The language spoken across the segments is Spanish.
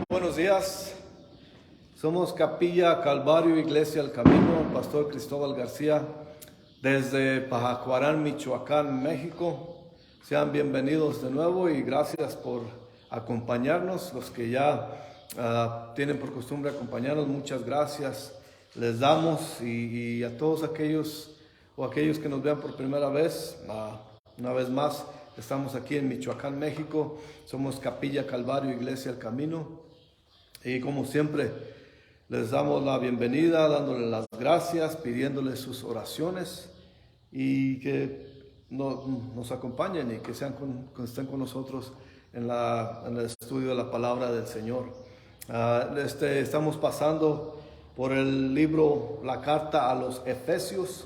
Buenos días, somos Capilla Calvario, Iglesia El Camino, el pastor Cristóbal García, desde Pajacuarán, Michoacán, México. Sean bienvenidos de nuevo y gracias por acompañarnos. Los que ya tienen por costumbre acompañarnos, muchas gracias les damos, y a todos aquellos que nos vean por primera vez, una vez más, estamos aquí en Michoacán, México. Somos Capilla Calvario, Iglesia El Camino. Y como siempre, les damos la bienvenida, dándoles las gracias, pidiéndoles sus oraciones y que nos acompañen y que estén con nosotros en el estudio de la palabra del Señor. Estamos pasando por el libro, la carta a los Efesios.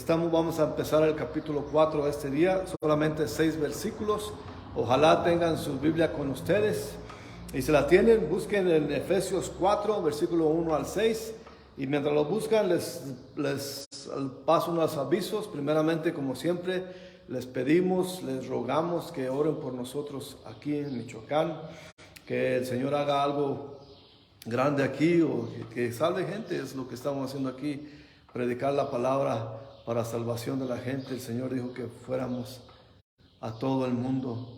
Vamos a empezar el capítulo 4 este día, solamente 6 versículos. Ojalá tengan su Biblia con ustedes. Y si la tienen, busquen en Efesios 4, versículo 1 al 6. Y mientras lo buscan, les paso unos avisos. Primeramente, como siempre, les rogamos que oren por nosotros aquí en Michoacán. Que el Señor haga algo grande aquí, o que salve gente. Es lo que estamos haciendo aquí, predicar la palabra para salvación de la gente. El Señor dijo que fuéramos a todo el mundo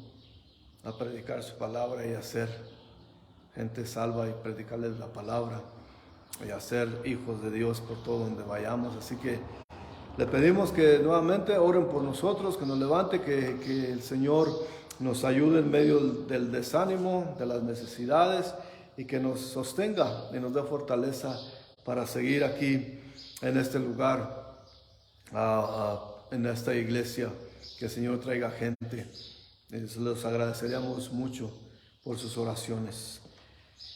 a predicar su palabra y hacer gente salva y predicarles la palabra y hacer hijos de Dios por todo donde vayamos. Así que le pedimos que nuevamente oren por nosotros, que nos levante, que el Señor nos ayude en medio del desánimo, de las necesidades, y que nos sostenga y nos dé fortaleza para seguir aquí en este lugar, en esta iglesia, que el Señor traiga gente. Les agradeceríamos mucho por sus oraciones.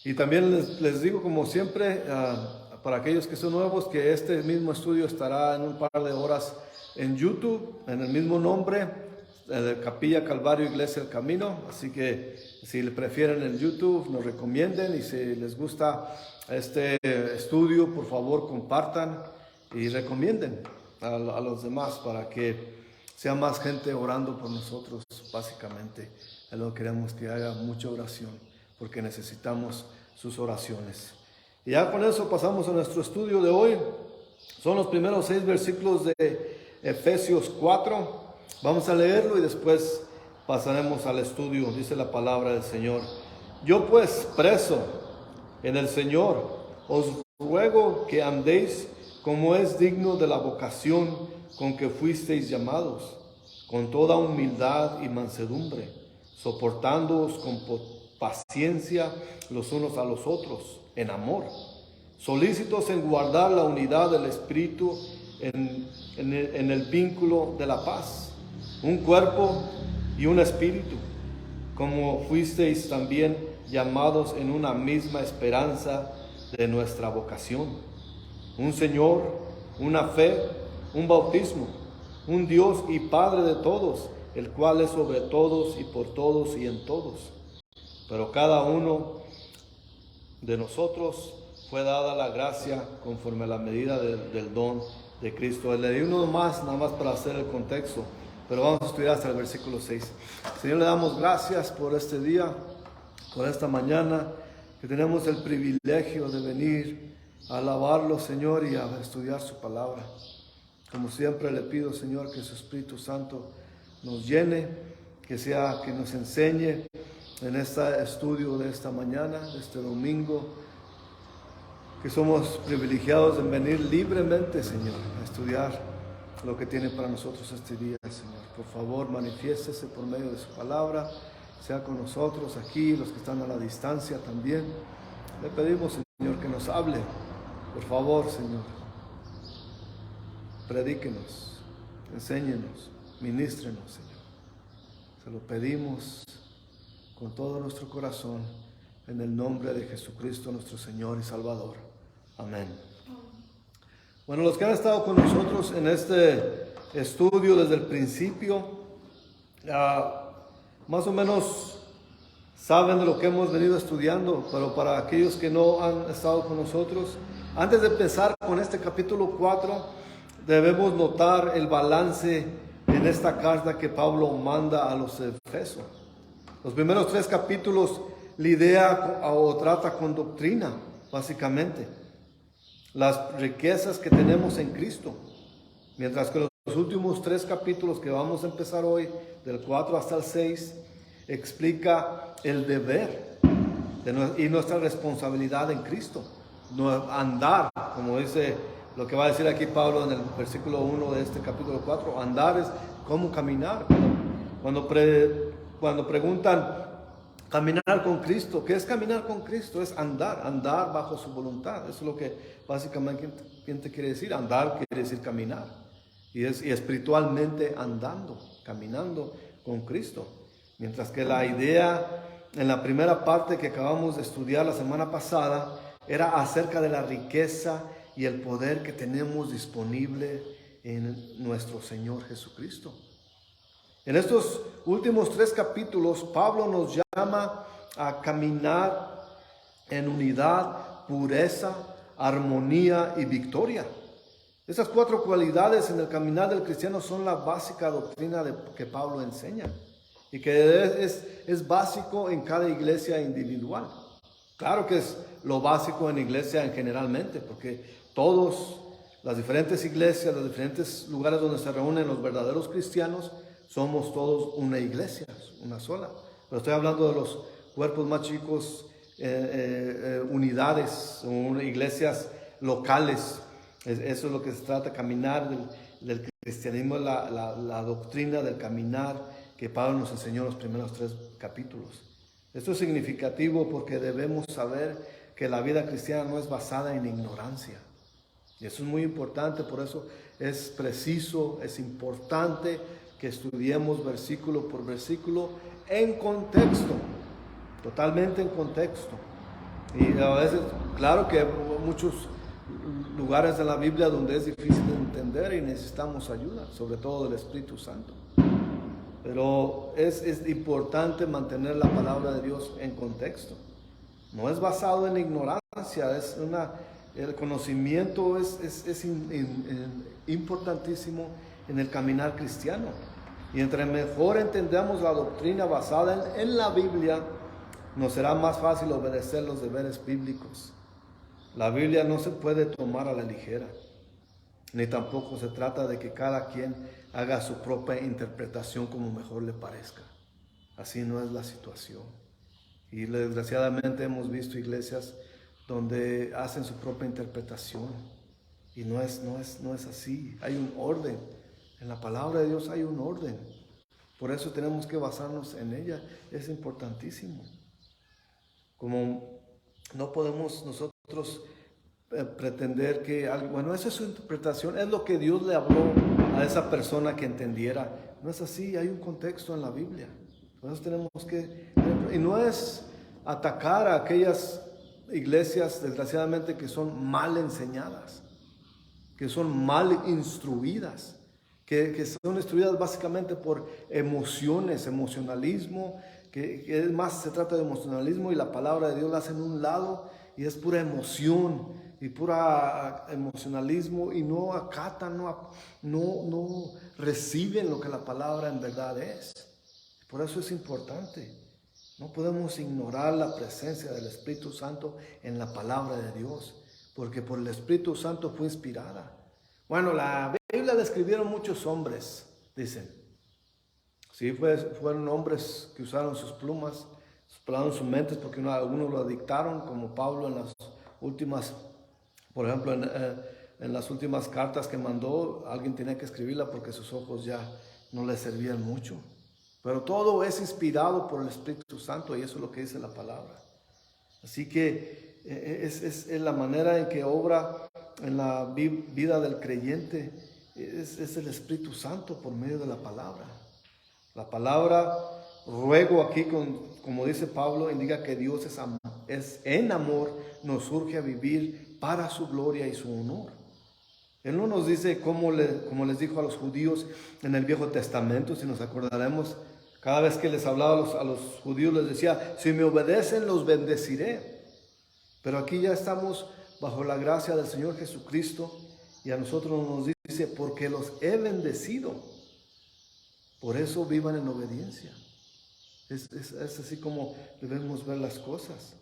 Y también les digo, como siempre, para aquellos que son nuevos, que este mismo estudio estará en un par de horas en YouTube, en el mismo nombre, de Capilla Calvario, Iglesia El Camino. Así que si le prefieren el YouTube, nos recomienden, y si les gusta este estudio, por favor compartan y recomienden a los demás para que sea más gente orando por nosotros. Básicamente es lo que queremos, que haga mucha oración, porque necesitamos sus oraciones. Y ya con eso pasamos a nuestro estudio de hoy. Son los primeros 6 versículos de Efesios 4. Vamos a leerlo y después pasaremos al estudio. Dice la palabra del Señor: Yo pues, preso en el Señor, os ruego que andéis como es digno de la vocación con que fuisteis llamados, con toda humildad y mansedumbre, soportándoos con paciencia los unos a los otros en amor, solícitos en guardar la unidad del Espíritu en el vínculo de la paz, un cuerpo y un espíritu, como fuisteis también llamados en una misma esperanza de nuestra vocación, un Señor, una fe, un bautismo, un Dios y Padre de todos, el cual es sobre todos y por todos y en todos. Pero cada uno de nosotros fue dada la gracia conforme a la medida del don de Cristo. Le di uno más, nada más para hacer el contexto, pero vamos a estudiar hasta el versículo 6. Señor, le damos gracias por este día, por esta mañana, que tenemos el privilegio de venir a alabarlo, Señor, y a estudiar su palabra. Como siempre le pido, Señor, que su Espíritu Santo nos llene, que nos enseñe en este estudio de esta mañana, de este domingo, que somos privilegiados en venir libremente, Señor, a estudiar lo que tiene para nosotros este día, Señor. Por favor, manifiéstese por medio de su palabra, sea con nosotros aquí, los que están a la distancia también. Le pedimos, Señor, que nos hable, por favor, Señor. Predíquenos, enséñenos, ministrenos, Señor. Se lo pedimos con todo nuestro corazón, en el nombre de Jesucristo, nuestro Señor y Salvador. Amén. Bueno, los que han estado con nosotros en este estudio desde el principio, más o menos saben de lo que hemos venido estudiando, pero para aquellos que no han estado con nosotros, antes de empezar con este capítulo 4, debemos notar el balance en esta carta que Pablo manda a los Efesios. Los primeros 3 capítulos lidia o trata con doctrina, básicamente. Las riquezas que tenemos en Cristo. Mientras que los últimos 3 capítulos que vamos a empezar hoy, del 4 hasta el 6, explica el deber y nuestra responsabilidad en Cristo. No andar, como dice lo que va a decir aquí Pablo en el versículo 1 de este capítulo 4, andar es como caminar. Cuando preguntan, caminar con Cristo, ¿qué es caminar con Cristo? Es andar bajo su voluntad. Eso es lo que básicamente quiere decir. Andar quiere decir caminar. Y espiritualmente andando, caminando con Cristo. Mientras que la idea en la primera parte que acabamos de estudiar la semana pasada era acerca de la riqueza y el poder que tenemos disponible en nuestro Señor Jesucristo. En estos últimos 3 capítulos, Pablo nos llama a caminar en unidad, pureza, armonía y victoria. Esas 4 cualidades en el caminar del cristiano son la básica doctrina que Pablo enseña y que es básico en cada iglesia individual. Claro que es lo básico en iglesia generalmente, porque las diferentes iglesias, los diferentes lugares donde se reúnen los verdaderos cristianos, somos todos una iglesia, una sola. Pero estoy hablando de los cuerpos más chicos, unidades, iglesias locales. Eso es lo que se trata, caminar del cristianismo, la doctrina del caminar que Pablo nos enseñó en los primeros 3 capítulos. Esto es significativo porque debemos saber que la vida cristiana no es basada en ignorancia. Y eso es muy importante, por eso es preciso, es importante que estudiemos versículo por versículo en contexto, totalmente en contexto. Y a veces, claro que hay muchos lugares de la Biblia donde es difícil de entender y necesitamos ayuda, sobre todo del Espíritu Santo. Pero es importante mantener la palabra de Dios en contexto. No es basado en ignorancia, el conocimiento es importantísimo en el caminar cristiano. Y entre mejor entendamos la doctrina basada en la Biblia, nos será más fácil obedecer los deberes bíblicos. La Biblia no se puede tomar a la ligera, ni tampoco se trata de que cada quien haga su propia interpretación como mejor le parezca. Así no es la situación. Y desgraciadamente hemos visto iglesias donde hacen su propia interpretación. Y no es así. Hay un orden. En la palabra de Dios hay un orden. Por eso tenemos que basarnos en ella. Es importantísimo. Como no podemos nosotros pretender que algo, bueno, esa es su interpretación, es lo que Dios le habló a esa persona que entendiera. No es así, hay un contexto en la Biblia. Por eso tenemos que, y no es atacar a aquellas iglesias, desgraciadamente, que son mal enseñadas, que son mal instruidas, que son instruidas básicamente por emociones, emocionalismo, que es más, se trata de emocionalismo y la palabra de Dios la hace en un lado y es pura emoción y pura emocionalismo y no acatan, no reciben lo que la palabra en verdad es. Por eso es importante. No podemos ignorar la presencia del Espíritu Santo en la palabra de Dios, porque por el Espíritu Santo fue inspirada. Bueno, la Biblia la escribieron muchos hombres, dicen. Sí, fueron hombres que usaron sus plumas, sus mentes, porque algunos lo dictaron, como Pablo en las últimas, por ejemplo, en las últimas cartas que mandó, alguien tenía que escribirla porque sus ojos ya no le servían mucho. Pero todo es inspirado por el Espíritu Santo y eso es lo que dice la palabra. Así que es la manera en que obra en la vida del creyente, es el Espíritu Santo por medio de la palabra. La palabra ruego aquí, como dice Pablo, indica que Dios es en amor, nos urge a vivir para su gloria y su honor. Él no nos dice como les dijo a los judíos en el Viejo Testamento, si nos acordaremos, cada vez que les hablaba a los judíos les decía, si me obedecen los bendeciré. Pero aquí ya estamos bajo la gracia del Señor Jesucristo y a nosotros nos dice, porque los he bendecido. Por eso vivan en obediencia. Es así como debemos ver las cosas.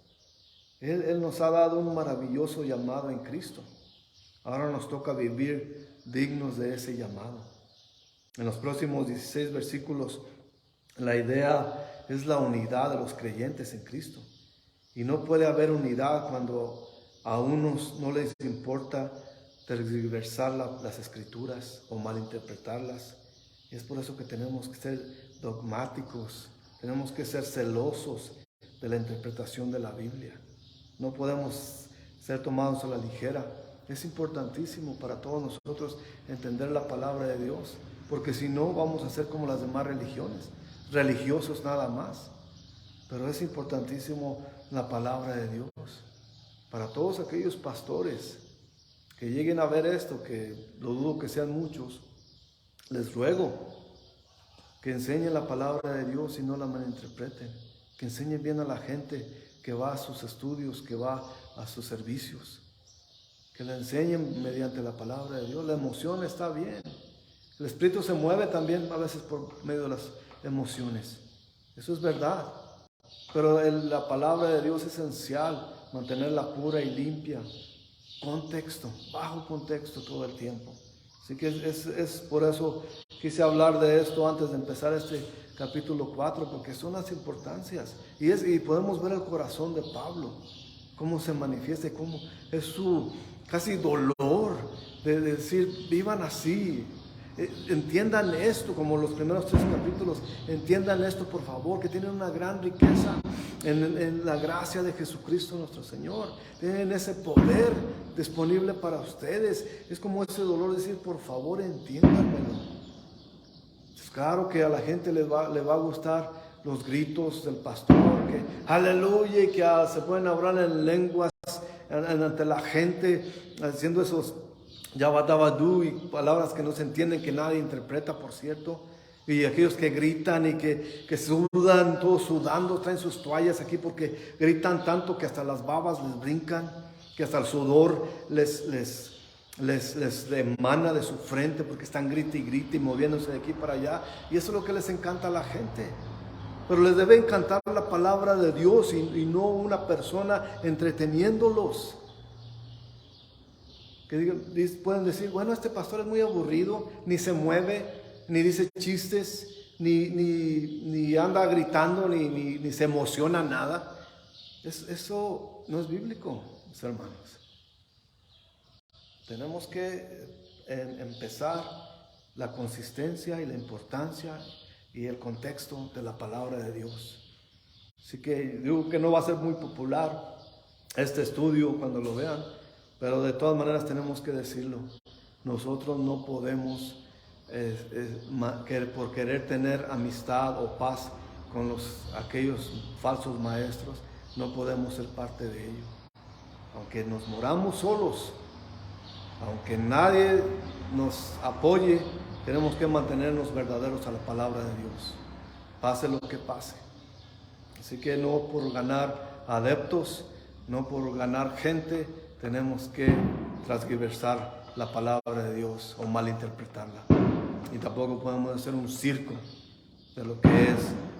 Él nos ha dado un maravilloso llamado en Cristo. Ahora nos toca vivir dignos de ese llamado. En los próximos 16 versículos, la idea es la unidad de los creyentes en Cristo. Y no puede haber unidad cuando a unos no les importa tergiversar las escrituras o malinterpretarlas. Y es por eso que tenemos que ser dogmáticos, tenemos que ser celosos de la interpretación de la Biblia. No podemos ser tomados a la ligera. Es importantísimo para todos nosotros entender la palabra de Dios, porque si no vamos a ser como las demás religiones, religiosos nada más. Pero es importantísimo la palabra de Dios. Para todos aquellos pastores que lleguen a ver esto, que lo dudo que sean muchos, les ruego que enseñen la palabra de Dios y no la malinterpreten, que enseñen bien a la gente que va a sus estudios, que va a sus servicios, que le enseñen mediante la palabra de Dios. La emoción está bien, el espíritu se mueve también a veces por medio de las emociones, eso es verdad, pero la palabra de Dios es esencial, mantenerla pura y limpia, contexto, bajo contexto todo el tiempo. Así que es por eso quise hablar de esto antes de empezar este capítulo 4, porque son las importancias. Y podemos ver el corazón de Pablo, cómo se manifiesta, cómo es su casi dolor de decir, vivan así. Entiendan esto, como los primeros 3 capítulos, entiendan esto por favor, que tienen una gran riqueza en la gracia de Jesucristo nuestro Señor, tienen ese poder disponible para ustedes. Es como ese dolor de decir, por favor entiéndanmelo. Es claro que a la gente le va a gustar los gritos del pastor, que aleluya, y que se pueden hablar en lenguas ante la gente, haciendo esos Yabadabadú y palabras que no se entienden, que nadie interpreta, por cierto. Y aquellos que gritan y que sudan, todos sudando, traen sus toallas aquí porque gritan tanto que hasta las babas les brincan, que hasta el sudor les emana de su frente porque están grite y grite y moviéndose de aquí para allá. Y eso es lo que les encanta a la gente. Pero les debe encantar la palabra de Dios y no una persona entreteniéndolos. Que pueden decir, bueno, este pastor es muy aburrido, ni se mueve, ni dice chistes, ni anda gritando, ni se emociona nada. Eso no es bíblico, mis hermanos. Tenemos que empezar la consistencia y la importancia y el contexto de la palabra de Dios. Así que digo que no va a ser muy popular este estudio cuando lo vean, pero de todas maneras tenemos que decirlo. Nosotros no podemos, por querer tener amistad o paz con aquellos falsos maestros, no podemos ser parte de ello. Aunque nos moramos solos, aunque nadie nos apoye, tenemos que mantenernos verdaderos a la palabra de Dios, pase lo que pase. Así que no por ganar adeptos, no por ganar gente, tenemos que transgiversar la palabra de Dios o malinterpretarla. Y tampoco podemos hacer un circo de lo que es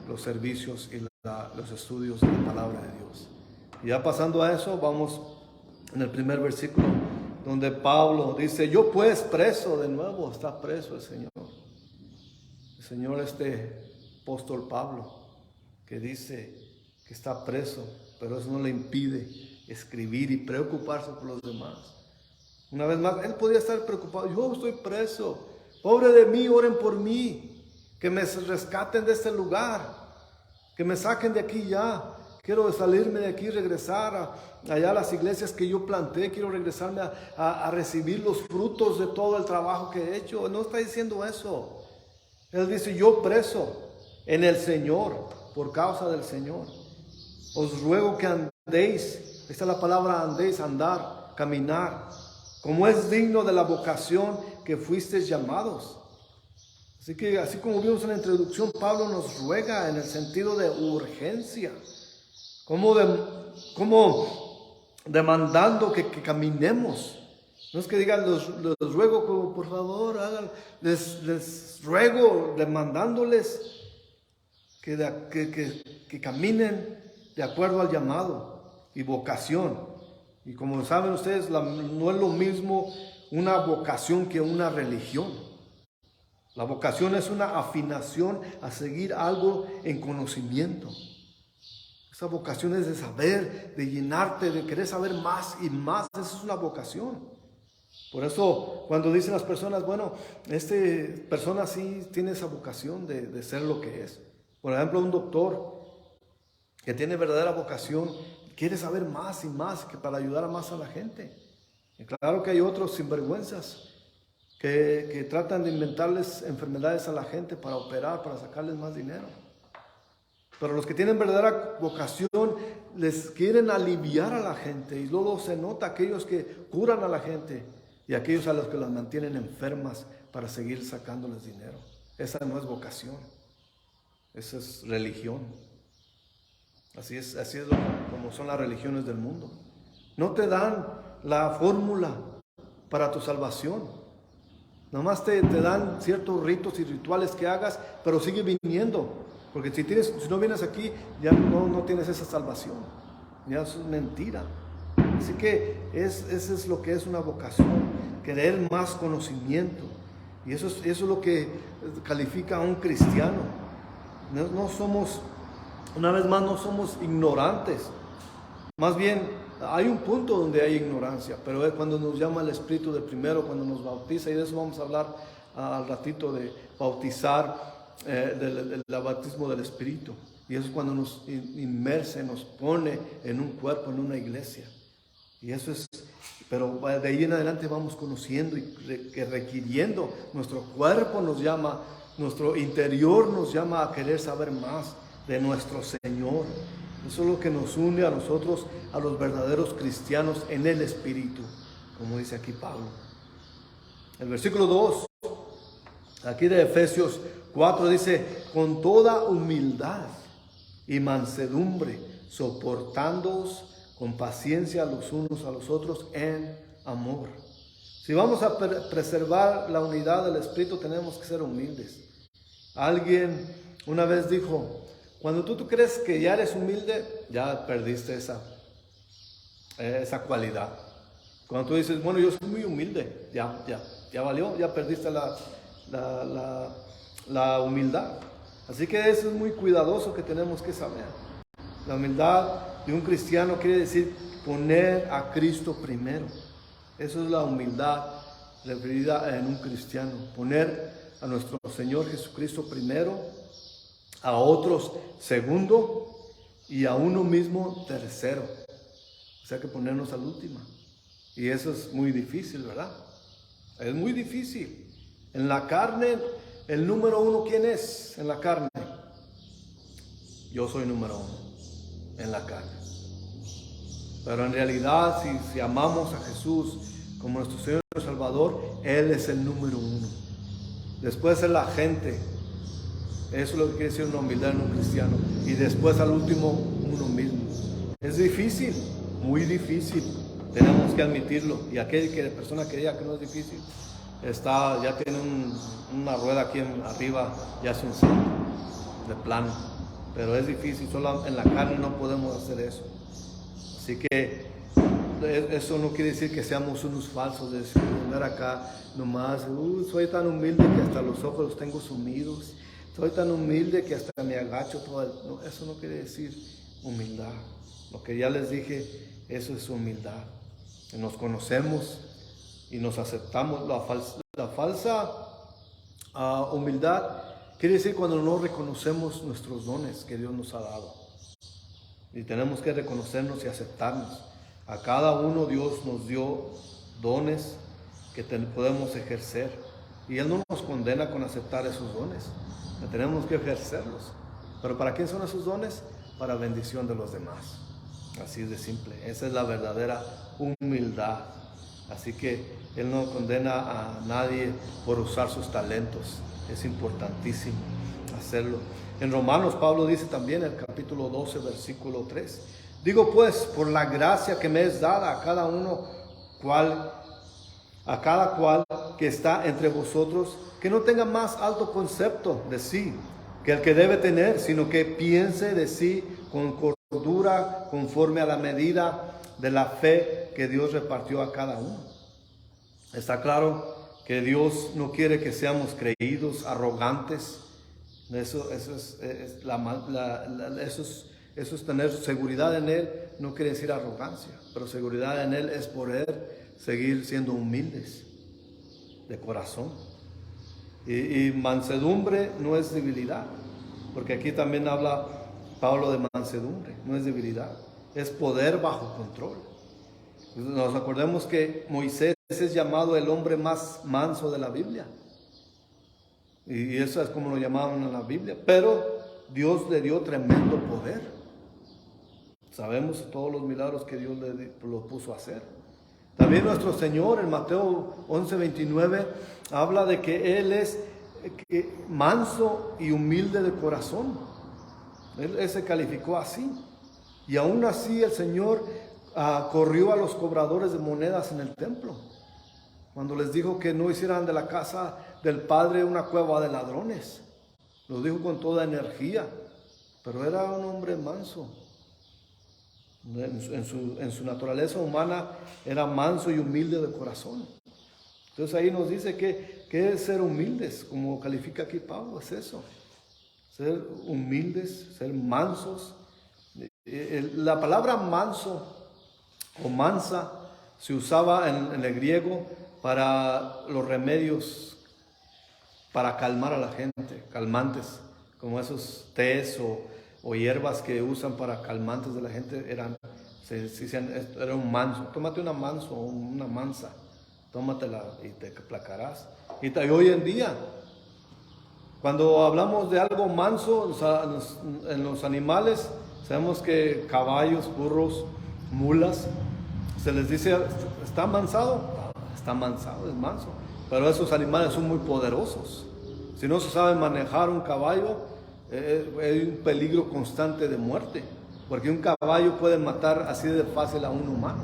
los servicios y los estudios de la palabra de Dios. Y ya pasando a eso, vamos en el primer versículo, donde Pablo dice, yo pues preso, de nuevo está preso el Señor. El Señor, apóstol Pablo, que dice que está preso, pero eso no le impide escribir y preocuparse por los demás. Una vez más, él podía estar preocupado, yo estoy preso, pobre de mí, oren por mí, que me rescaten de este lugar, que me saquen de aquí ya. Quiero salirme de aquí, regresar allá a las iglesias que yo planté. Quiero regresarme a recibir los frutos de todo el trabajo que he hecho. No está diciendo eso. Él dice, yo preso en el Señor, por causa del Señor. Os ruego que andéis. Esta es la palabra andéis, andar, caminar, como es digno de la vocación que fuisteis llamados. Así que, así como vimos en la introducción, Pablo nos ruega en el sentido de urgencia. Como demandando que caminemos. No es que digan, los ruego, como por favor, hagan, les ruego, demandándoles. que caminen de acuerdo al llamado y vocación. Y como saben ustedes, no es lo mismo una vocación que una religión. La vocación es una afinación a seguir algo en conocimiento. Esa vocación es de saber, de llenarte, de querer saber más y más. Esa es una vocación. Por eso cuando dicen las personas, bueno, esta persona sí tiene esa vocación de ser lo que es. Por ejemplo, un doctor que tiene verdadera vocación, quiere saber más y más que para ayudar a más a la gente. Y claro que hay otros sinvergüenzas que tratan de inventarles enfermedades a la gente para operar, para sacarles más dinero. Pero los que tienen verdadera vocación les quieren aliviar a la gente, y luego se nota aquellos que curan a la gente y aquellos a los que las mantienen enfermas para seguir sacándoles dinero. Esa no es vocación, esa es religión. Así es como son las religiones del mundo. No te dan la fórmula para tu salvación. Nomás te dan ciertos ritos y rituales que hagas, pero sigue viniendo. Porque si no vienes aquí, ya no tienes esa salvación. Ya es mentira. Así que eso es lo que es una vocación, querer más conocimiento. Y eso es lo que califica a un cristiano. No somos, una vez más, no somos ignorantes. Más bien, hay un punto donde hay ignorancia, pero es cuando nos llama el Espíritu de primero, cuando nos bautiza, y de eso vamos a hablar al ratito, de bautizar, del bautismo del Espíritu. Y eso es cuando nos inmerse, nos pone en un cuerpo, en una iglesia. Y eso es, pero de ahí en adelante vamos conociendo y requiriendo. Nuestro cuerpo nos llama, nuestro interior nos llama a querer saber más de nuestro Señor. Eso es lo que nos une a nosotros, a los verdaderos cristianos en el Espíritu, como dice aquí Pablo. El versículo 2, aquí de Efesios 4, dice: con toda humildad y mansedumbre, soportándoos con paciencia los unos a los otros en amor. Si vamos a preservar la unidad del Espíritu, tenemos que ser humildes. Alguien una vez dijo: cuando tú crees que ya eres humilde, ya perdiste esa cualidad. Cuando tú dices, bueno, yo soy muy humilde, ya valió, ya perdiste la humildad. Así que eso es muy cuidadoso que tenemos que saber. La humildad de un cristiano quiere decir poner a Cristo primero. Eso es la humildad referida en un cristiano. Poner a nuestro Señor Jesucristo primero, a otros segundo y a uno mismo tercero. O sea que ponernos al último. Y eso es muy difícil, ¿verdad? Es muy difícil. En la carne, el número uno, ¿quién es en la carne? Yo soy número uno en la carne. Pero en realidad, si amamos a Jesús como nuestro Señor y Salvador, Él es el número uno. Después es la gente. Eso es lo que quiere decir una humildad en un cristiano. Y después al último, uno mismo. Es difícil, muy difícil. Tenemos que admitirlo. Y la persona que diga que no es difícil, ya tiene una rueda aquí arriba, ya hace un salto de plano. Pero es difícil, solo en la carne no podemos hacer eso. Así que eso no quiere decir que seamos unos falsos, de decir, andar acá nomás, soy tan humilde que hasta los ojos los tengo sumidos. Soy tan humilde que hasta me agacho todo. No, eso no quiere decir humildad. Lo que ya les dije, eso es humildad. Nos conocemos y nos aceptamos. La falsa humildad quiere decir cuando no reconocemos nuestros dones que Dios nos ha dado. Y tenemos que reconocernos y aceptarnos. A cada uno Dios nos dio dones que podemos ejercer. Y Él no nos condena con aceptar esos dones. Tenemos que ejercerlos. ¿Pero para quién son esos dones? Para bendición de los demás. Así de simple. Esa es la verdadera humildad. Así que Él no condena a nadie por usar sus talentos. Es importantísimo hacerlo. En Romanos, Pablo dice también, en el capítulo 12, versículo 3: digo pues, por la gracia que me es dada a cada cual que está entre vosotros, que no tenga más alto concepto de sí, que el que debe tener, sino que piense de sí con cordura, conforme a la medida de la fe que Dios repartió a cada uno. Está claro que Dios no quiere que seamos creídos, arrogantes. Eso es tener seguridad en Él, no quiere decir arrogancia, pero seguridad en Él es poder seguir siendo humildes de corazón. Y mansedumbre no es debilidad, porque aquí también habla Pablo de mansedumbre, no es debilidad, es poder bajo control. Nos acordemos que Moisés es llamado el hombre más manso de la Biblia, y eso es como lo llamaban en la Biblia, pero Dios le dio tremendo poder. Sabemos todos los milagros que Dios lo puso a hacer. También nuestro Señor en Mateo 11:29 habla de que Él es manso y humilde de corazón. Él se calificó así. Y aún así el Señor corrió a los cobradores de monedas en el templo, cuando les dijo que no hicieran de la casa del Padre una cueva de ladrones. Lo dijo con toda energía, pero era un hombre manso. En su naturaleza humana era manso y humilde de corazón. Entonces ahí nos dice que es ser humildes, como califica aquí Pablo, es eso. Ser humildes, ser mansos. La palabra manso o mansa se usaba en el griego para los remedios, para calmar a la gente, calmantes, como esos tés o hierbas que usan para calmantes de la gente, era un manso. Tómate una manso o una mansa, tómatela y te aplacarás. Y hoy en día, cuando hablamos de algo manso, en los animales, sabemos que caballos, burros, mulas, se les dice, ¿está mansado? Está mansado, es manso. Pero esos animales son muy poderosos. Si no se sabe manejar un caballo, hay un peligro constante de muerte, porque un caballo puede matar así de fácil a un humano.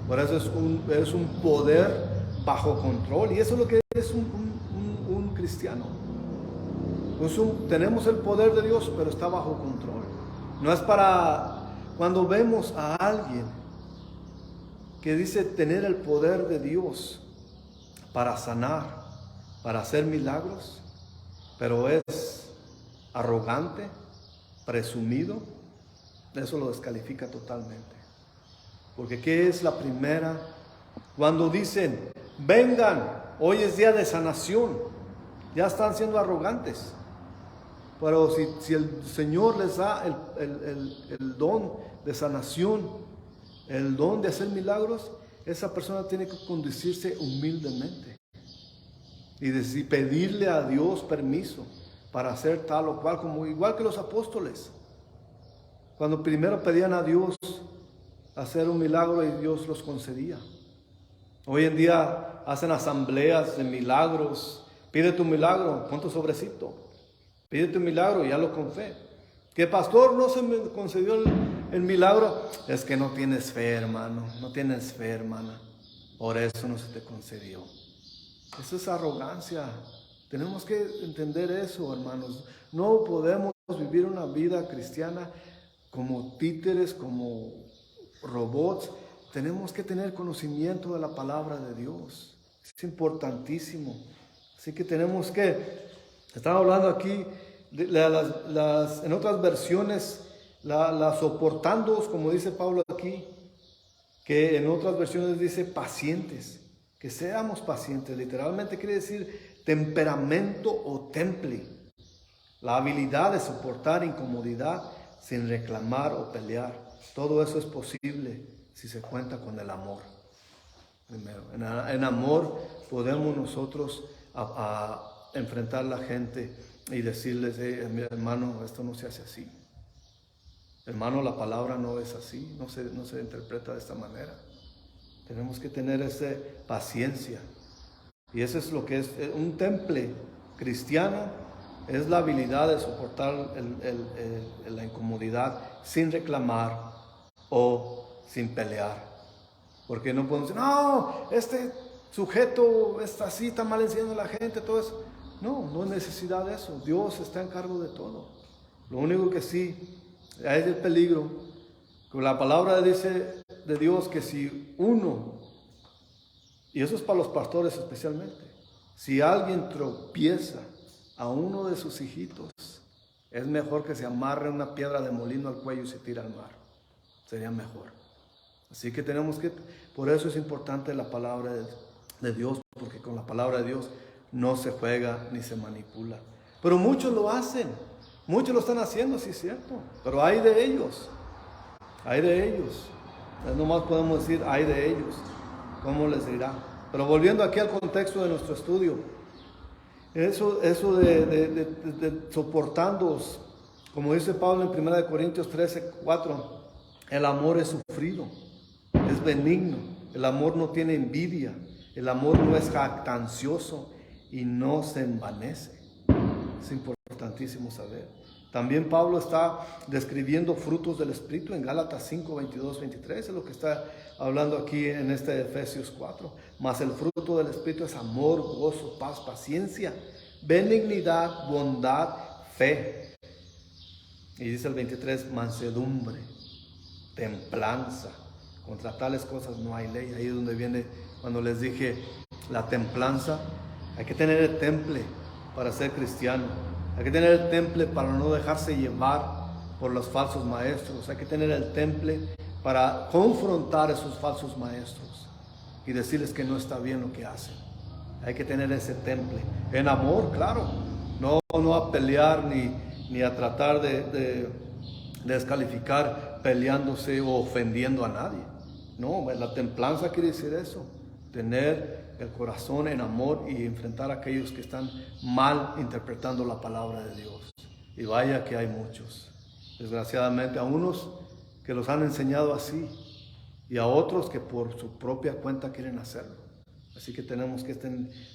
Por eso es un poder bajo control, y eso es lo que es un cristiano. Tenemos el poder de Dios, pero está bajo control. No es para cuando vemos a alguien que dice tener el poder de Dios para sanar, para hacer milagros, pero es arrogante, presumido, eso lo descalifica totalmente. Porque ¿qué es la primera? Cuando dicen, vengan, hoy es día de sanación, ya están siendo arrogantes. Pero si el Señor les da el don de sanación, el don de hacer milagros, esa persona tiene que conducirse humildemente y pedirle a Dios permiso para hacer tal o cual, igual que los apóstoles, cuando primero pedían a Dios hacer un milagro y Dios los concedía. Hoy en día hacen asambleas de milagros. Pide tu milagro, pon tu sobrecito, pide tu milagro y hazlo con fe. Que pastor, no se me concedió el milagro, es que no tienes fe, hermano, no tienes fe, hermana, por eso no se te concedió. Eso es arrogancia. Tenemos que entender eso, hermanos. No podemos vivir una vida cristiana como títeres, como robots. Tenemos que tener conocimiento de la palabra de Dios. Es importantísimo. Así que tenemos que, estamos hablando aquí, en otras versiones, las soportando, como dice Pablo aquí, que en otras versiones dice pacientes, que seamos pacientes. Literalmente quiere decir temperamento o temple, la habilidad de soportar incomodidad sin reclamar o pelear. Todo eso es posible si se cuenta con el amor. Primero, en amor podemos nosotros a enfrentar a la gente y decirles, mi hermano, esto no se hace así. Hermano, la palabra no es así, no se interpreta de esta manera. Tenemos que tener esa paciencia. Y eso es lo que es un temple cristiano, es la habilidad de soportar la incomodidad sin reclamar o sin pelear. Porque no podemos decir, no, este sujeto está así, está mal enseñando a la gente, todo eso. No, no hay necesidad de eso. Dios está en cargo de todo. Lo único que sí es el peligro, que la palabra dice de Dios que si uno, y eso es para los pastores especialmente, si alguien tropieza a uno de sus hijitos, es mejor que se amarre una piedra de molino al cuello y se tire al mar. Sería mejor. Así que por eso es importante la palabra de Dios, porque con la palabra de Dios no se juega ni se manipula. Pero muchos lo hacen, muchos lo están haciendo, sí es cierto, pero hay de ellos, nomás podemos decir hay de ellos, ¿cómo les dirá? Pero volviendo aquí al contexto de nuestro estudio, eso de soportándoos, como dice Pablo en 1 Corintios 13:4, el amor es sufrido, es benigno, el amor no tiene envidia, el amor no es jactancioso y no se envanece. Es importantísimo saber. También Pablo está describiendo frutos del Espíritu en Gálatas 5, 22, 23, es lo que está hablando aquí en Efesios 4. Mas el fruto del Espíritu es amor, gozo, paz, paciencia, benignidad, bondad, fe. Y dice el 23, mansedumbre, templanza. Contra tales cosas no hay ley. Ahí es donde viene cuando les dije la templanza. Hay que tener el temple para ser cristiano. Hay que tener el temple para no dejarse llevar por los falsos maestros. Hay que tener el temple para confrontar a esos falsos maestros y decirles que no está bien lo que hacen. Hay que tener ese temple en amor, claro. No a pelear ni a tratar de descalificar peleándose o ofendiendo a nadie. No, la templanza quiere decir eso, tener el corazón en amor y enfrentar a aquellos que están mal interpretando la palabra de Dios. Y vaya que hay muchos, desgraciadamente, a unos que los han enseñado así y a otros que por su propia cuenta quieren hacerlo. Así que tenemos que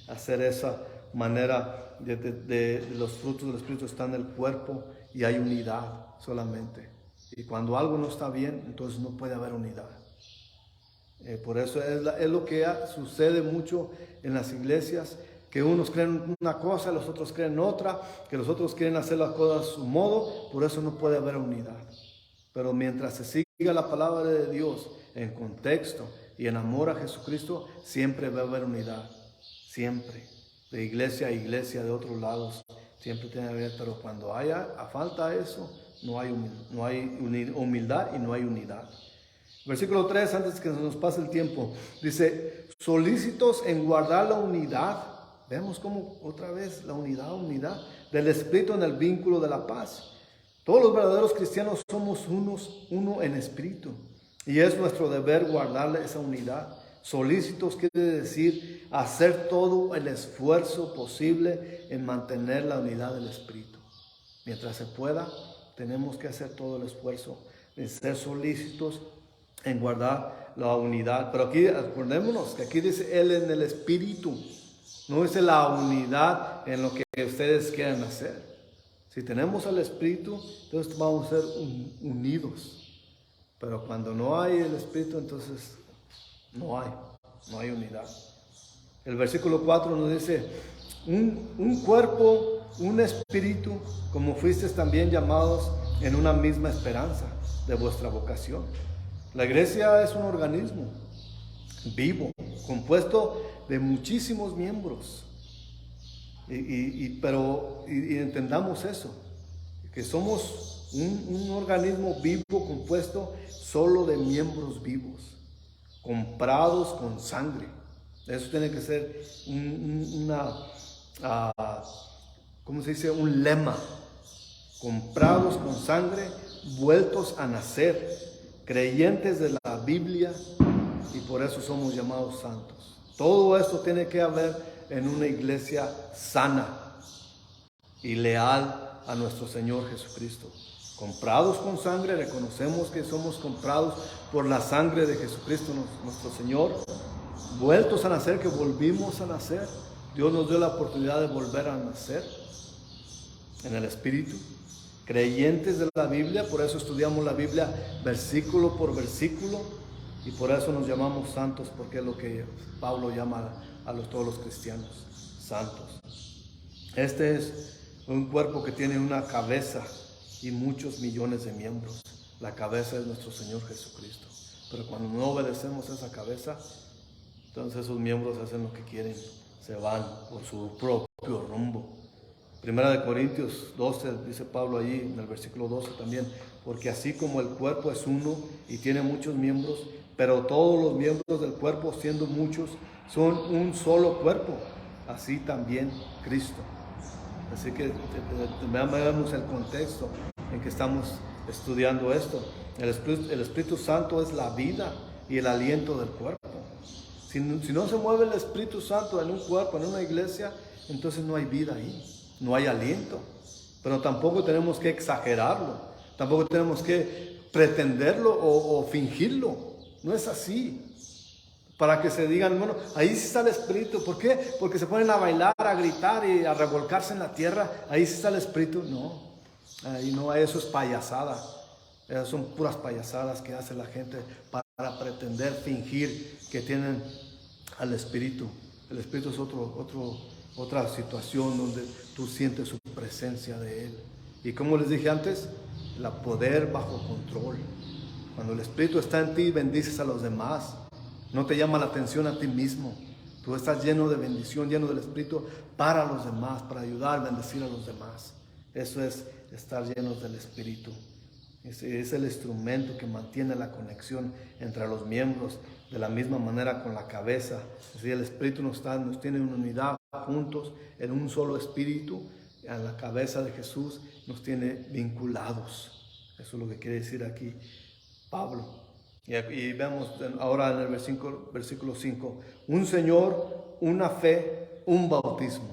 hacer esa manera de los frutos del Espíritu están en el cuerpo y hay unidad solamente. Y cuando algo no está bien, entonces no puede haber unidad. Por eso es lo que sucede mucho en las iglesias, que unos creen una cosa, los otros creen otra, que los otros quieren hacer las cosas a su modo, por eso no puede haber unidad. Pero mientras se siga la palabra de Dios en contexto y en amor a Jesucristo, siempre va a haber unidad, siempre, de iglesia a iglesia, de otros lados, siempre tiene que haber, pero cuando falta eso, no hay humildad y no hay unidad. Versículo 3, antes que nos pase el tiempo, dice, solícitos en guardar la unidad. Vemos como otra vez la unidad del Espíritu en el vínculo de la paz. Todos los verdaderos cristianos somos uno en espíritu. Y es nuestro deber guardarle esa unidad. Solícitos quiere decir hacer todo el esfuerzo posible en mantener la unidad del Espíritu. Mientras se pueda, tenemos que hacer todo el esfuerzo de ser solícitos en guardar la unidad. Pero aquí acordémonos que aquí dice Él en el Espíritu, no dice la unidad en lo que ustedes quieran hacer. Si tenemos el Espíritu, entonces vamos a ser unidos. Pero cuando no hay el Espíritu, entonces no hay unidad. El versículo 4 nos dice, un cuerpo, un espíritu, como fuisteis también llamados en una misma esperanza de vuestra vocación. La iglesia es un organismo vivo, compuesto de muchísimos miembros. Pero entendamos eso, que somos un organismo vivo compuesto solo de miembros vivos, comprados con sangre. Eso tiene que ser ¿cómo se dice? Un lema. Comprados con sangre, vueltos a nacer, creyentes de la Biblia, y por eso somos llamados santos. Todo esto tiene que haber en una iglesia sana y leal a nuestro Señor Jesucristo. Comprados con sangre, reconocemos que somos comprados por la sangre de Jesucristo nuestro Señor. Vueltos a nacer, que volvimos a nacer. Dios nos dio la oportunidad de volver a nacer en el Espíritu. Creyentes de la Biblia, por eso estudiamos la Biblia versículo por versículo, y por eso nos llamamos santos, porque es lo que Pablo llama a todos los cristianos, santos. Este es un cuerpo que tiene una cabeza y muchos millones de miembros. La cabeza es nuestro Señor Jesucristo. Pero cuando no obedecemos a esa cabeza, entonces esos miembros hacen lo que quieren, se van por su propio rumbo. Primera de Corintios 12, dice Pablo allí en el versículo 12 también, porque así como el cuerpo es uno y tiene muchos miembros, pero todos los miembros del cuerpo, siendo muchos, son un solo cuerpo, así también Cristo. Así que veamos el contexto en que estamos estudiando esto. El Espíritu Santo es la vida y el aliento del cuerpo. Si no se mueve el Espíritu Santo en un cuerpo, en una iglesia, entonces no hay vida ahí, no hay aliento. Pero tampoco tenemos que exagerarlo, tampoco tenemos que pretenderlo o fingirlo. No es así. Para que se digan, bueno, ahí sí está el Espíritu. ¿Por qué? Porque se ponen a bailar, a gritar y a revolcarse en la tierra. Ahí sí está el Espíritu. No, ahí no, eso es payasada. Esas son puras payasadas que hace la gente para pretender fingir que tienen al Espíritu. El Espíritu es otra situación donde tú sientes su presencia de Él. Y como les dije antes, el poder bajo control. Cuando el Espíritu está en ti, bendices a los demás. No te llama la atención a ti mismo. Tú estás lleno de bendición, lleno del Espíritu para los demás, para ayudar, bendecir a los demás. Eso es estar llenos del Espíritu. Es el instrumento que mantiene la conexión entre los miembros, de la misma manera con la cabeza. Es decir, el Espíritu nos tiene en unidad juntos, en un solo Espíritu. A la cabeza de Jesús nos tiene vinculados. Eso es lo que quiere decir aquí Pablo. Y vemos ahora en el versículo 5, un Señor, una fe, un bautismo.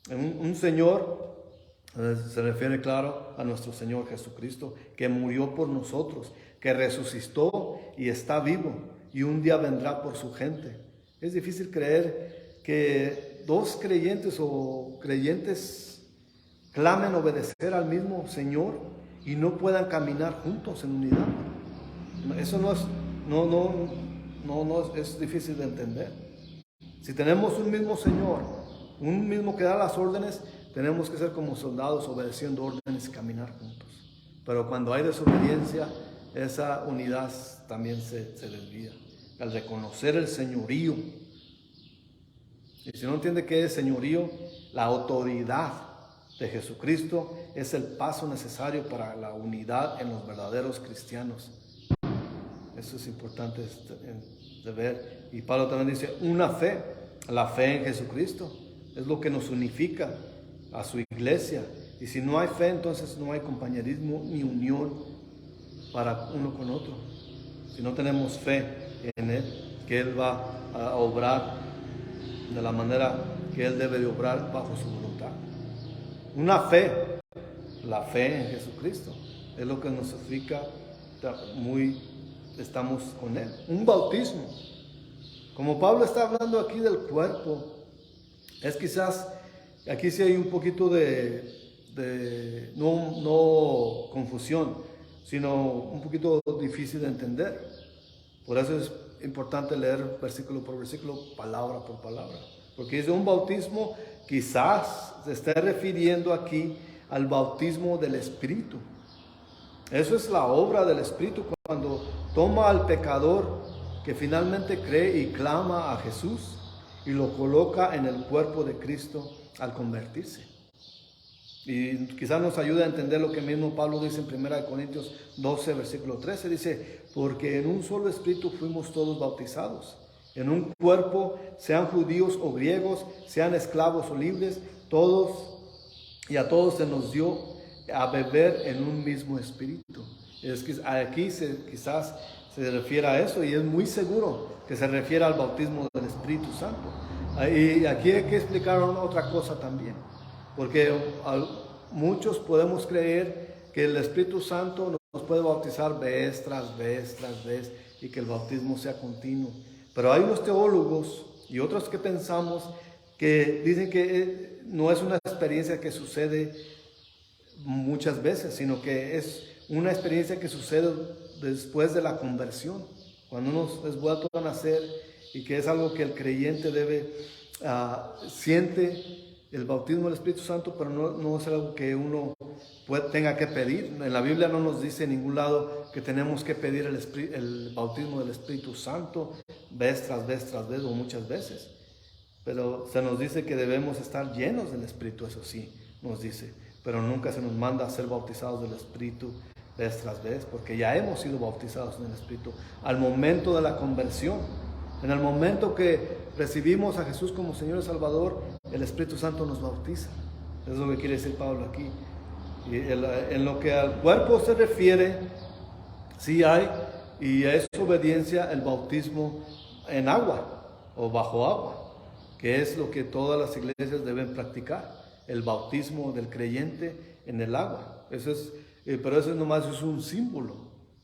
Un Señor se refiere, claro, a nuestro Señor Jesucristo, que murió por nosotros, que resucitó y está vivo, y un día vendrá por su gente. Es difícil creer que dos creyentes o creyentes clamen obedecer al mismo Señor y no puedan caminar juntos en unidad. Eso es difícil de entender. Si tenemos un mismo Señor, un mismo que da las órdenes, tenemos que ser como soldados obedeciendo órdenes y caminar juntos. Pero cuando hay desobediencia, esa unidad también se desvía. Al reconocer el señorío, y si no entiende qué es señorío, la autoridad de Jesucristo es el paso necesario para la unidad en los verdaderos cristianos. Eso es importante de ver. Y Pablo también dice, una fe, la fe en Jesucristo, es lo que nos unifica a su iglesia. Y si no hay fe, entonces no hay compañerismo ni unión para uno con otro. Si no tenemos fe en Él, que Él va a obrar de la manera que Él debe de obrar bajo su voluntad. Una fe, la fe en Jesucristo, es lo que nos significa estamos con Él. Un bautismo. Como Pablo está hablando aquí del cuerpo, es quizás, aquí sí hay un poquito no confusión, sino un poquito difícil de entender. Por eso es importante leer versículo por versículo, palabra por palabra. Porque es un bautismo, quizás se esté refiriendo aquí al bautismo del Espíritu. Eso es la obra del Espíritu cuando toma al pecador que finalmente cree y clama a Jesús y lo coloca en el cuerpo de Cristo al convertirse. Y quizás nos ayude a entender lo que mismo Pablo dice en 1 Corintios 12, versículo 13. Dice, porque en un solo Espíritu fuimos todos bautizados. En un cuerpo, sean judíos o griegos, sean esclavos o libres, y a todos se nos dio a beber en un mismo espíritu. Es que aquí quizás se refiere a eso, y es muy seguro que se refiere al bautismo del Espíritu Santo. Y aquí hay que explicar otra cosa también, porque muchos podemos creer que el Espíritu Santo nos puede bautizar vez tras vez tras vez y que el bautismo sea continuo. Pero hay unos teólogos y otros que pensamos que dicen que no es una experiencia que sucede muchas veces, sino que es una experiencia que sucede después de la conversión, cuando uno es vuelto a nacer, y que es algo que el creyente siente el bautismo del Espíritu Santo, pero no es algo que uno tenga que pedir. En la Biblia no nos dice en ningún lado que tenemos que pedir el bautismo del Espíritu Santo vez tras vez o muchas veces. Pero se nos dice que debemos estar llenos del Espíritu, eso sí, nos dice. Pero nunca se nos manda a ser bautizados del Espíritu vez tras vez, porque ya hemos sido bautizados en el Espíritu al momento de la conversión. En el momento que recibimos a Jesús como Señor y Salvador, el Espíritu Santo nos bautiza. Eso es lo que quiere decir Pablo aquí. Y en lo que al cuerpo se refiere, sí hay, y es obediencia, el bautismo en agua o bajo agua, que es lo que todas las iglesias deben practicar, el bautismo del creyente en el agua. Pero eso nomás es un símbolo,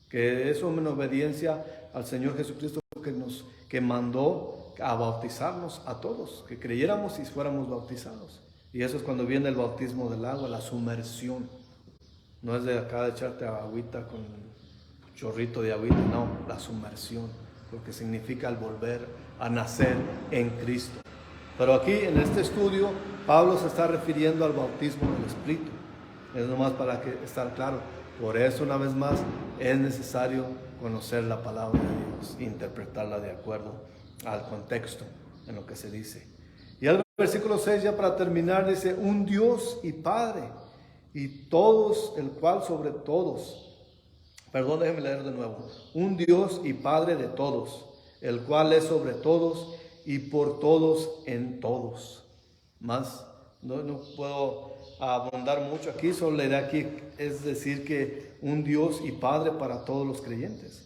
que es una obediencia al Señor Jesucristo que mandó a bautizarnos a todos, que creyéramos y fuéramos bautizados. Y eso es cuando viene el bautismo del agua, la sumersión. No es de acá de echarte agüita con un chorrito de agüita, no, la sumersión, lo que significa el volver a nacer en Cristo. Pero aquí en este estudio, Pablo se está refiriendo al bautismo del Espíritu. Es nomás para estar claro. Por eso, una vez más, es necesario conocer la palabra de Dios e interpretarla de acuerdo al contexto en lo que se dice. Y el versículo 6, ya para terminar, dice: un Dios y Padre, y todos, el cual sobre todos, perdón, déjenme leer de nuevo. Un Dios y Padre de todos, el cual es sobre todos y por todos en todos. Más, no puedo abundar mucho aquí, solo leeré aquí, es decir, que un Dios y Padre para todos los creyentes.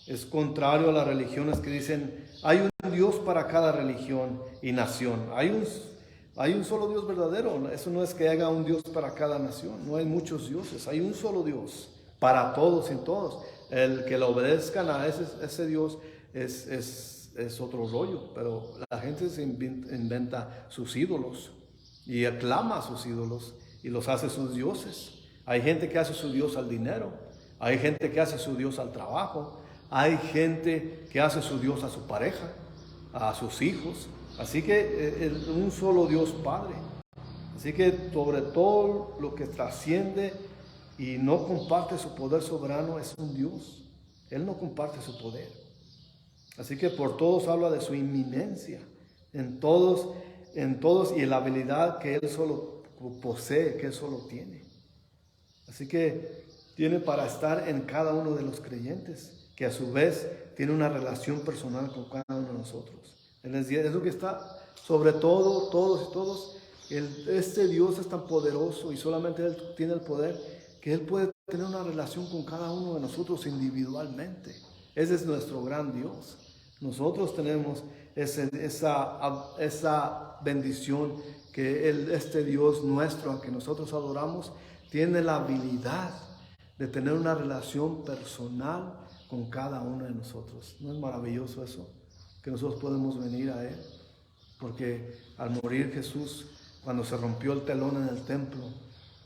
Es contrario a las religiones que dicen, hay un Dios para cada religión y nación. Hay un solo Dios verdadero. Eso no es que haya un Dios para cada nación. No hay muchos dioses. Hay un solo Dios para todos y todos. El que le obedezcan a ese Dios es otro rollo. Pero la gente se inventa sus ídolos y aclama a sus ídolos y los hace sus dioses. Hay gente que hace su Dios al dinero. Hay gente que hace su Dios al trabajo. Hay gente que hace su Dios a su pareja, a sus hijos. Así que un solo Dios Padre. Así que sobre todo lo que trasciende y no comparte su poder soberano es un Dios. Él no comparte su poder. Así que por todos habla de su inminencia. En todos y la habilidad que Él solo posee, que Él solo tiene. Así que tiene para estar en cada uno de los creyentes, que a su vez tiene una relación personal con cada uno de nosotros. Es lo que está sobre todo, todos y todos. Este Dios es tan poderoso y solamente Él tiene el poder, que Él puede tener una relación con cada uno de nosotros individualmente. Ese es nuestro gran Dios. Nosotros tenemos esa bendición que este Dios nuestro, a que nosotros adoramos, tiene la habilidad de tener una relación personal con cada uno de nosotros. ¿No es maravilloso eso? Que nosotros podemos venir a Él. Porque al morir Jesús, cuando se rompió el telón en el templo,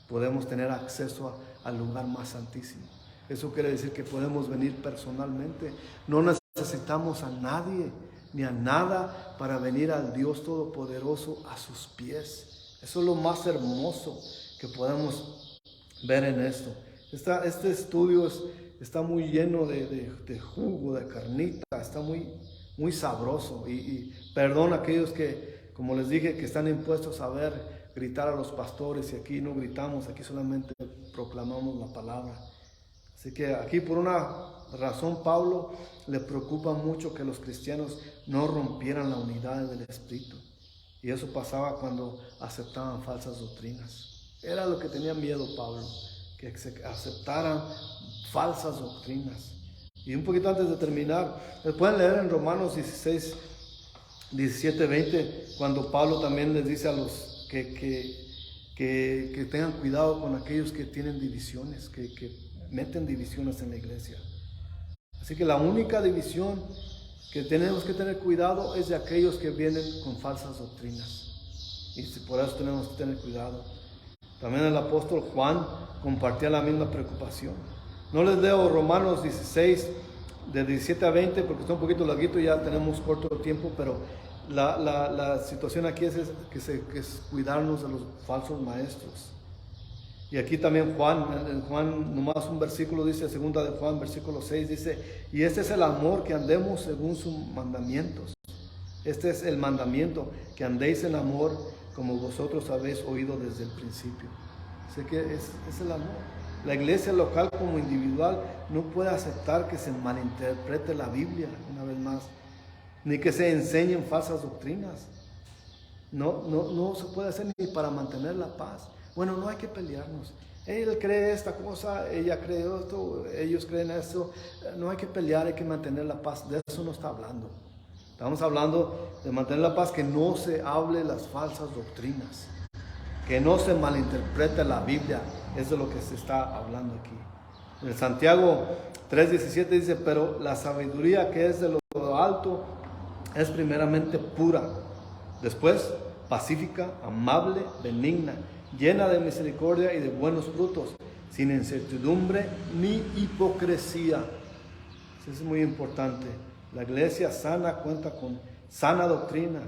podemos tener acceso al lugar más santísimo. Eso quiere decir que podemos venir personalmente. No necesitamos a nadie ni a nada para venir al Dios Todopoderoso a sus pies. Eso es lo más hermoso que podemos ver en esto. Este estudio está muy lleno de jugo, de carnita, está muy sabroso. Y perdón a aquellos que, como les dije, que están impuestos a gritar a los pastores, y aquí no gritamos, aquí solamente proclamamos la palabra. Así que aquí por una razón Pablo le preocupa mucho que los cristianos no rompieran la unidad del Espíritu. Y eso pasaba cuando aceptaban falsas doctrinas. Era lo que tenía miedo Pablo, que se aceptaran falsas doctrinas. Y un poquito antes de terminar, pueden leer en Romanos 16, 17, 20, cuando Pablo también les dice a los que tengan cuidado con aquellos que tienen divisiones, que meten divisiones en la iglesia. Así que la única división que tenemos que tener cuidado es de aquellos que vienen con falsas doctrinas. Y por eso tenemos que tener cuidado. También el apóstol Juan compartía la misma preocupación. No les leo Romanos 16, de 17 a 20, porque está un poquito larguito y ya tenemos corto tiempo, pero La situación aquí es cuidarnos de los falsos maestros. Y aquí también Juan, nomás un versículo dice, segunda de Juan, versículo 6, dice, y este es el amor, que andemos según sus mandamientos. Este es el mandamiento, que andéis en amor, como vosotros habéis oído desde el principio. Así que es el amor. La iglesia local como individual no puede aceptar que se malinterprete la Biblia, una vez más, ni que se enseñen falsas doctrinas. No se puede hacer ni para mantener la paz. Bueno, no hay que pelearnos. Él cree esta cosa, ella cree esto, ellos creen esto. No hay que pelear, hay que mantener la paz. De eso no está hablando. Estamos hablando de mantener la paz, que no se hable las falsas doctrinas, que no se malinterprete la Biblia. Es de lo que se está hablando aquí. En Santiago 3:17 dice, pero la sabiduría que es de lo alto es primeramente pura, después pacífica, amable, benigna, llena de misericordia y de buenos frutos, sin incertidumbre ni hipocresía. Eso es muy importante. La iglesia sana cuenta con sana doctrina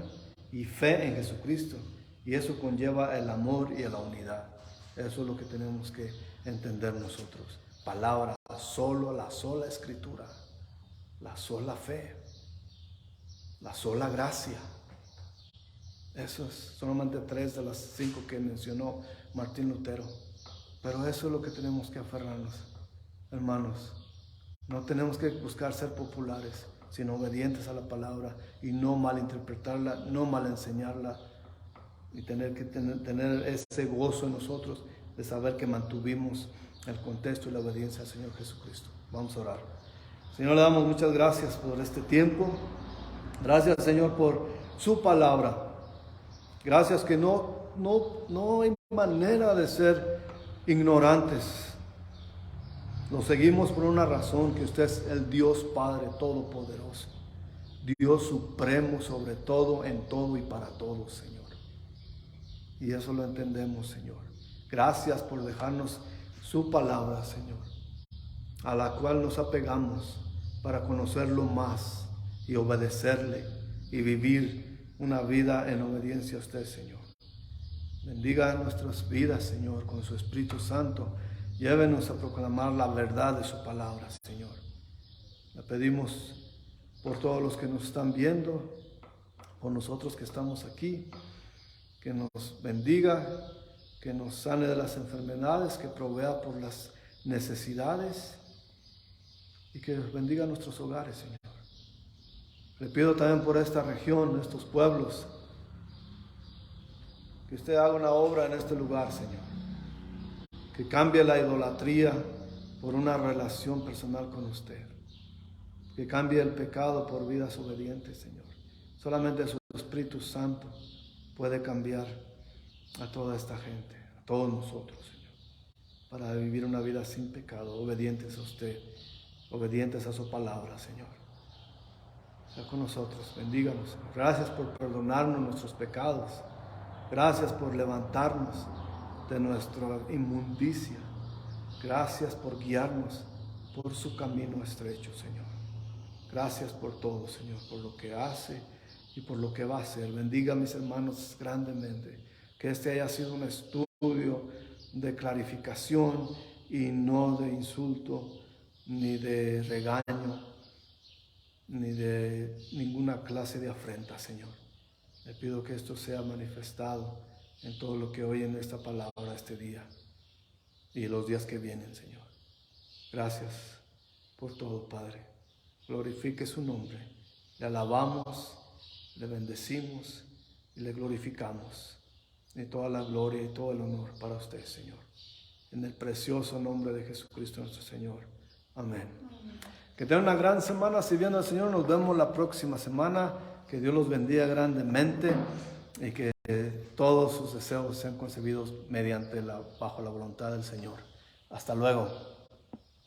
y fe en Jesucristo, y eso conlleva el amor y la unidad. Eso es lo que tenemos que entender nosotros. Palabra, solo la sola escritura, la sola fe, la sola gracia. Eso es solamente 3 de las 5 que mencionó Martín Lutero. Pero eso es lo que tenemos que aferrarnos, hermanos. No tenemos que buscar ser populares, sino obedientes a la palabra y no malinterpretarla, no mal enseñarla, y tener ese gozo en nosotros de saber que mantuvimos el contexto y la obediencia al Señor Jesucristo. Vamos a orar. Señor, le damos muchas gracias por este tiempo. Gracias, Señor, por su palabra. Gracias que no hay manera de ser ignorantes. Lo seguimos por una razón, que usted es el Dios Padre Todopoderoso, Dios supremo sobre todo, en todo y para todos, Señor. Y eso lo entendemos, Señor. Gracias por dejarnos su palabra, Señor, a la cual nos apegamos para conocerlo más y obedecerle y vivir una vida en obediencia a usted, Señor. Bendiga nuestras vidas, Señor, con su Espíritu Santo. Llévenos a proclamar la verdad de su palabra, Señor. Le pedimos por todos los que nos están viendo, por nosotros que estamos aquí, que nos bendiga, que nos sane de las enfermedades, que provea por las necesidades y que bendiga nuestros hogares, Señor. Le pido también por esta región, estos pueblos, que usted haga una obra en este lugar, Señor. Que cambie la idolatría por una relación personal con usted. Que cambie el pecado por vidas obedientes, Señor. Solamente su Espíritu Santo puede cambiar a toda esta gente, a todos nosotros, Señor, para vivir una vida sin pecado, obedientes a usted, obedientes a su palabra, Señor. Sea con nosotros, bendíganos, Señor. Gracias por perdonarnos nuestros pecados. Gracias por levantarnos de nuestra inmundicia. Gracias por guiarnos por su camino estrecho, Señor. Gracias por todo, Señor, por lo que hace y por lo que va a hacer. Bendiga a mis hermanos grandemente. Que este haya sido un estudio de clarificación y no de insulto, ni de regaño, ni de ninguna clase de afrenta, Señor. Le pido que esto sea manifestado en todo lo que oyen esta palabra este día y los días que vienen, Señor. Gracias por todo, Padre. Glorifique su nombre. Le alabamos, le bendecimos y le glorificamos. Y toda la gloria y todo el honor para usted, Señor. En el precioso nombre de Jesucristo nuestro Señor. Amén. Que tengan una gran semana sirviendo al Señor. Nos vemos la próxima semana. Que Dios los bendiga grandemente y que todos sus deseos sean concebidos bajo la voluntad del Señor. Hasta luego.